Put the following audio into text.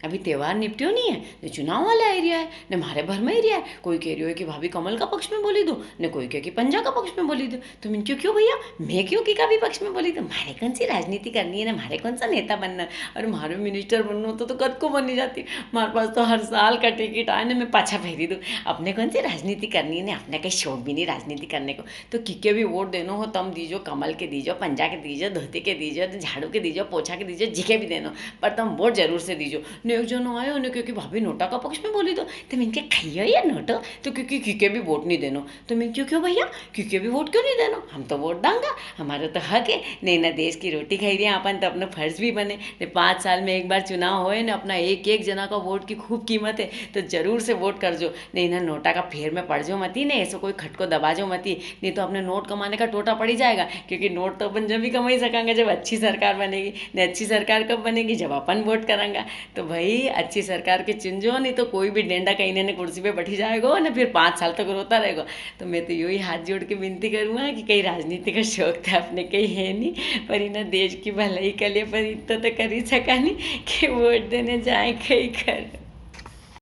अभी त्यौहार निपट्यो नहीं है ने चुनाव वाला एरिया है ने मारे भर में एरिया है। कोई कह रही हो कि भाभी कमल का पक्ष में बोली दो ने कोई कह कि पंजा का पक्ष में बोली दो। तो मैं क्यों क्यों भैया, मैं क्यों की का भी पक्ष में बोली दो। मारे कौन सी राजनीति करनी है ना, मारे कौन सा नेता बनना है। और मारे मिनिस्टर बनना तो कद को बनी जाती। हमारे पास तो हर साल का टिकट आए ना, मैं पाछा फेरी दूँ। अपने कौन सी राजनीति करनी है ना, अपने कहीं शौक भी नहीं राजनीति करने को। तो किके भी वोट देनो हो तम दीजो, कमल के दीजो, पंजा के दीजो, धोती के दीजो, झाड़ू के दीजो, पोछा के दीजो, जिके भी देनो, पर तुम वोट जरूर से दीजो। ने एक जनो आयो ने क्योंकि भाभी नोटा का पक्ष में बोली तो मैं इनके खाइयो या नोटो। तो क्योंकि किके भी वोट नहीं देनो। तो मैं क्यों क्यों भैया, किके भी वोट क्यों नहीं देनो, हम तो वोट डांगा, हमारा तो हक है। नहीं ना देश की रोटी खाई रही है अपन, तो अपना फर्ज भी बने। ने 5 साल में एक बार चुनाव होए ना, अपना एक एक जना का वोट की खूब कीमत है। तो जरूर से वोट कर जो। नहीं ना नोटा का फेर में पड़ जाओ मती, नहीं ऐसा कोई खटको दबा जाओ मती, नहीं तो अपने नोट कमाने का टोटा पड़ ही जाएगा। क्योंकि नोट तो अपन जब भी कमा ही सकेंगे जब अच्छी सरकार बनेगी। ने अच्छी सरकार कब बनेगी, जब अपन वोट करेंगे। तो भाई अच्छी सरकार के चुन जो, नहीं तो कोई भी डेंडा कहीं ने कुर्सी पे बैठी जाएगा ना, फिर 5 साल तक रोता रहेगा। तो मैं तो यही हाथ जोड़ के विनती करूँगा कि कहीं राजनीति का शौक था अपने कहीं है नहीं, पर इन्हें देश की भलाई के लिए पर इतना तो कर ही सका नहीं कि वोट देने जाए कहीं कर।